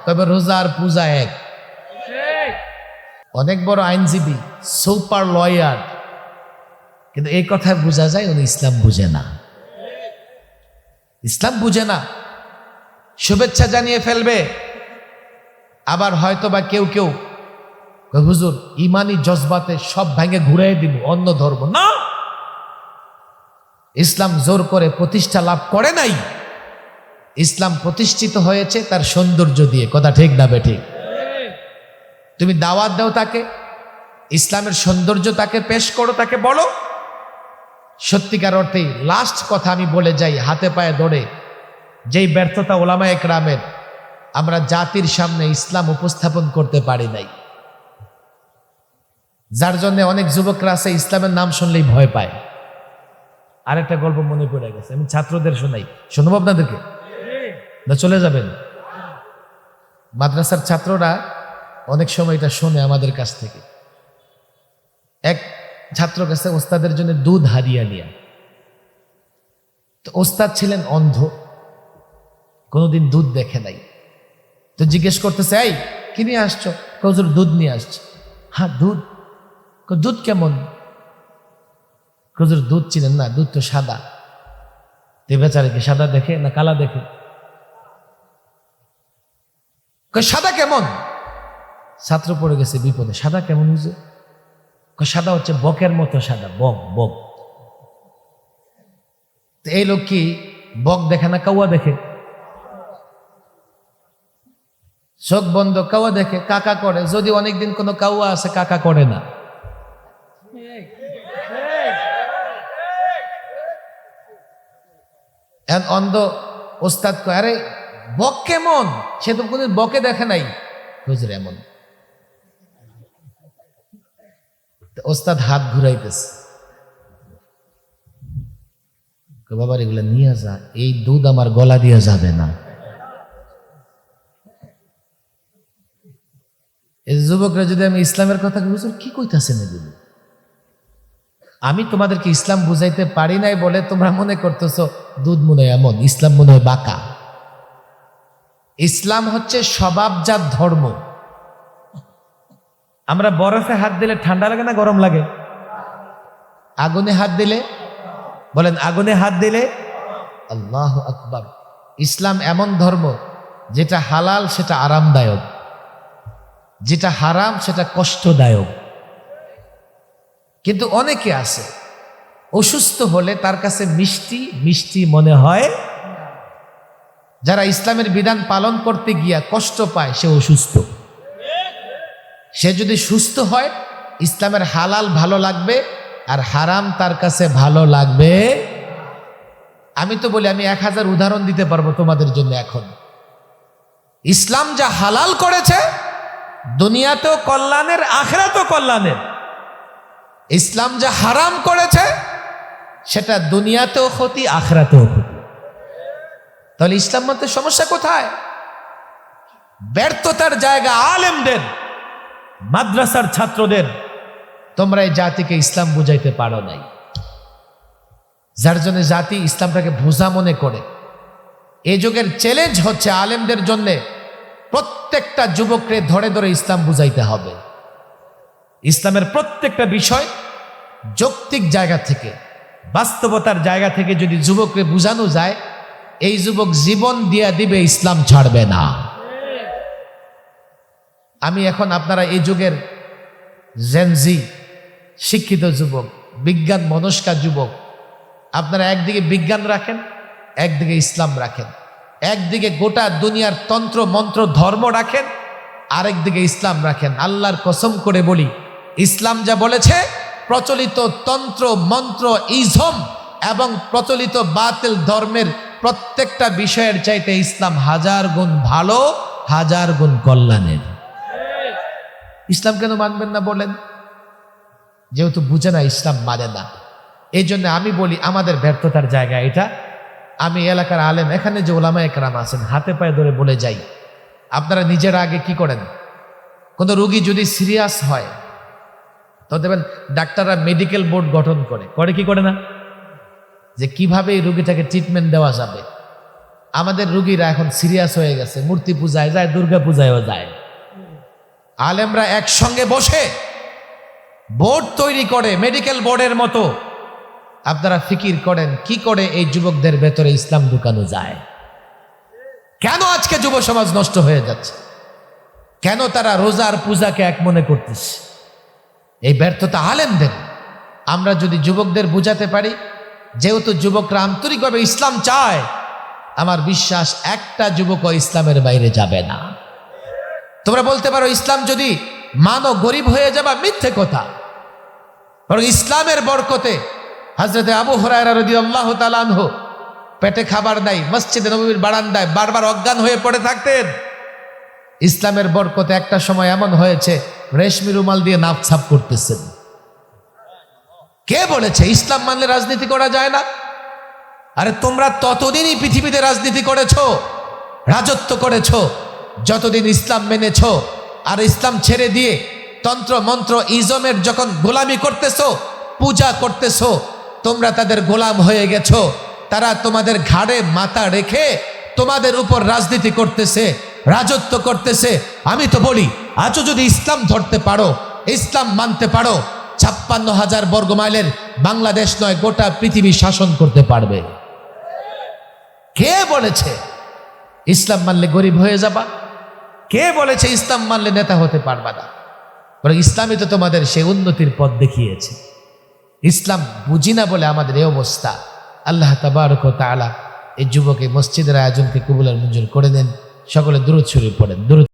তবে রোজা আর পূজা এক। অনেক বড় আইনজীবী, সুপার লয়ার, কিন্তু এই কথা বোঝা যায় উনি ইসলাম বুঝে না। ইসলাম বুঝে না, শুভেচ্ছা জানিয়ে ফেলবে। আবার হয়তো বা কেউ কেউ হুজুর ইমানি জজবাতে সব ভেঙে ঘুরাই দিব, অন্য ধর্ম না। ইসলাম জোর করে প্রতিষ্ঠা লাভ করে নাই, ইসলাম প্রতিষ্ঠিত হয়েছে তার সৌন্দর্য দিয়ে। কথা ঠিক না বেঠিক? তুমি দাওয়াত দাও তাকে, ইসলামের সৌন্দর্য তাকে পেশ করো, তাকে বলো। সত্যিকার অর্থেই লাস্ট কথা আমি বলে যাই, হাতে পায়ে ধরে, যেই ব্যর্থতা ওলামায়ে কেরামের, আমরা জাতির সামনে ইসলাম উপস্থাপন করতে পারি নাই, যার জন্য অনেক যুবকরা আছে ইসলামের নাম শুনলেই ভয় পায়। আরেকটা গল্প মনে পড়ে গেছে, আমি ছাত্রদের শোনাই, শুনবো আপনাদেরকে না চলে যাবেন? মাদ্রাসার ছাত্ররা অনেক সময় এটা শোনে আমাদের কাছ থেকে। এক ছাত্র কাছে ওস্তাদের জন্য দুধ হারিয়ে নিয়ে, তো ওস্তাদ ছিলেন অন্ধ, কোনোদিন দুধ দেখে নাই। তো জিজ্ঞেস করতেছে, এই কি নিয়ে আসছো? হুজুর দুধ নিয়ে আসছে। হ্যাঁ দুধ? দুধ কেমন? হুজুর দুধ চিনেন না, দুধ তো সাদা। তে বেচারে কি সাদা দেখে না কালা দেখে? সাদা কেমন? ছাত্র পড়ে গেছে বিপদে। সাদা কেমন হুজুর? সাদা হচ্ছে বকের মতো সাদা, বক বক। এই লোক কি বক দেখে না কাউয়া দেখে? চোখ বন্ধ, কাউয়া দেখে, কাকা করে। যদি অনেকদিন কোনো কাউয়া আছে, কাকা করে না। অন্ধ ওস্তাদ কয়, আরে বক কেমন? সে তো কোনদিন বকে দেখে নাই। হুজুর এমন। ওস্তাদ হাত ঘুরাইতেছে, বাবার এগুলা নিয়ে যা, এই দুধ আমার গলা দিয়ে যাবে না। এই যুবকরা যদি আমি ইসলামের কথা, হুজুর কি কইতাছেন এগুলো? আমি তোমাদেরকে ইসলাম বুঝাইতে পারি নাই বলে তোমরা মনে করতেছো দুধ মনে হয় এমন, ইসলাম মনে হয় বাঁকা। ইসলাম হচ্ছে স্বভাবজাত ধর্ম। আমরা বরফে হাত দিলে ঠান্ডা লাগে না গরম লাগে? আগুনে হাত দিলে, বলেন আগুনে হাত দিলে? আল্লাহু আকবার। ইসলাম এমন ধর্ম, যেটা হালাল সেটা আরামদায়ক, যেটা হারাম সেটা কষ্টদায়ক। কিন্তু অনেকে আছে অসুস্থ হলে তার কাছে মিষ্টি মিষ্টি মনে হয়। যারা ইসলামের বিধান পালন করতে গিয়া কষ্ট পায়, সে অসুস্থ। সে যদি সুস্থ হয়, ইসলামের হালাল ভালো লাগবে আর হারাম তার কাছে ভালো লাগবে। আমি তো বলি, আমি 1000 উদাহরণ দিতে পারবো তোমাদের জন্য। এখন ইসলাম যা হালাল করেছে, দুনিয়াতেও কল্যাণের, আখিরাতেও কল্যাণের। ইসলাম যা হারাম করেছে, সেটা দুনিয়াতেও ক্ষতি, আখিরাতেও ক্ষতি। তাহলে ইসলাম মতে সমস্যা কোথায়? ব্যর্থতার জায়গা আলেমদের, মাদ্রাসার ছাত্রদের। তোমরা এই জাতিকে ইসলাম বুঝাইতে পারো নাই, যার জন্য জাতি ইসলামটাকে বোঝা মনে করে। এই যুগের চ্যালেঞ্জ হচ্ছে আলেমদের জন্য, প্রত্যেকটা যুবককে ধরে ধরে ইসলাম বুঝাইতে হবে। ইসলামের প্রত্যেকটা বিষয় যৌক্তিক জায়গা থেকে, বাস্তবতার জায়গা থেকে যদি যুবককে বুঝানো যায়, এই যুবক জীবন দিয়া দিবে, ইসলাম ছাড়বে না। আমি এখন আপনারা এই যুগের জেনজি শিক্ষিত যুবক, বিজ্ঞান মনস্কা যুবক, আপনারা একদিকে বিজ্ঞান রাখেন, একদিকে ইসলাম রাখেন, একদিকে গোটা দুনিয়ার তন্ত্র মন্ত্র ধর্ম রাখেন, আরেকদিকে ইসলাম রাখেন। আল্লাহর কসম করে বলি, ইসলাম যা বলেছে, প্রচলিত তন্ত্র মন্ত্র ইজম এবং প্রচলিত বাতিল ধর্মের প্রত্যেকটা বিষয়ের চাইতে ইসলাম 1000 গুণ ভালো, 1000 গুণ কল্যাণের। ইসলাম কেন মানবেন না বলেন? যেহেতু বুঝে না, ইসলাম মানে না। এই জন্য আমি বলি, আমাদের ব্যর্থতার জায়গা এটা। আমি এলাকার আলেম, এখানে যে ওলামায়ে কেরাম আছেন, হাতে পায়ে ধরে বলে যাই, আপনারা নিজেরা আগে কি করেন? কোনো রোগী যদি সিরিয়াস হয়, তো দেখবেন ডাক্তাররা মেডিকেল বোর্ড গঠন করে কি করে না, যে কিভাবে এই রোগীটাকে ট্রিটমেন্ট দেওয়া যাবে। আমাদের রুগীরা এখন সিরিয়াস হয়ে গেছে, মূর্তি পূজায় যায়, দুর্গা পূজায়ও যায়। আলেমরা একসঙ্গে বসে বোর্ড তৈরি করে, মেডিকেল বোর্ডের মতো। আপনারা ফিকির করেন কি করে এই যুবকদের ভেতরে ইসলাম ঢুকানো যায়। কেন আজকে যুব সমাজ নষ্ট হয়ে যাচ্ছে? কেন তারা রোজার পূজাকে এক মনে করতেছে? এই ব্যর্থতা আলেমদের। আমরা যদি যুবকদের বুঝাতে পারি, যেহেতু যুবকরা আন্তরিকভাবে ইসলাম চায়, আমার বিশ্বাস একটা যুবকও ইসলামের বাইরে যাবে না। তোমরা বলতে পারো ইসলাম যদি মানো গরিব হয়ে যাবা, মিথ্যে কথা। বরং ইসলামের বরকতে হযরতে আবু হুরায়রা রাদিয়াল্লাহু তাআলা আনহু পেটে খাবার নাই, মসজিদে নববীর বারান্দায় বারবার অজ্ঞান হয়ে পড়ে থাকতেন। ইসলামের বরকতে একটা সময় এমন হয়েছে রেশমি রুমাল দিয়ে নাক ছাপ করতেছেন। কে বলেছে ইসলাম মানলে রাজনীতি করা যায় না? আরে তোমরা ততদিনই পৃথিবীতে রাজনীতি করেছো, রাজত্ব করেছো, যতদিন ইসলাম মেনেছো। আর ইসলাম ছেড়ে দিয়ে তন্ত্র মন্ত্র ইজমের যখন গোলামি করতেছো, পূজা করতেছো, তোমরা তাদের গোলাম হয়ে গেছো। তারা তোমাদের ঘাড়ে মাথা রেখে তোমাদের উপর রাজনীতি করতেছে, রাজত্ব করতেছে। আমি তো বলি, আজও যদি ইসলাম ধরতে পারো, ইসলাম মানতে পারো, 56,000 বর্গ মাইলের বাংলাদেশ নয়, গোটা পৃথিবী শাসন করতে পারবে। কে বলেছে ইসলাম মানলে গরিব হয়ে যাবা? কে বলেছে ইসলাম মানলে নেতা হতে পারবা না? বরং ইসলামই তো তোমাদের সেই উন্নতির পথ দেখিয়েছে। ইসলাম বুঝি না বলে আমাদের এই অবস্থা। আল্লাহ তাবারক ওয়া তাআলা এই যুবক এই মসজিদের আয়োজনকে কবুল আর মঞ্জুর করে দেন। সকলে দুরূদ শরীফ পড়েন। দুরূদ।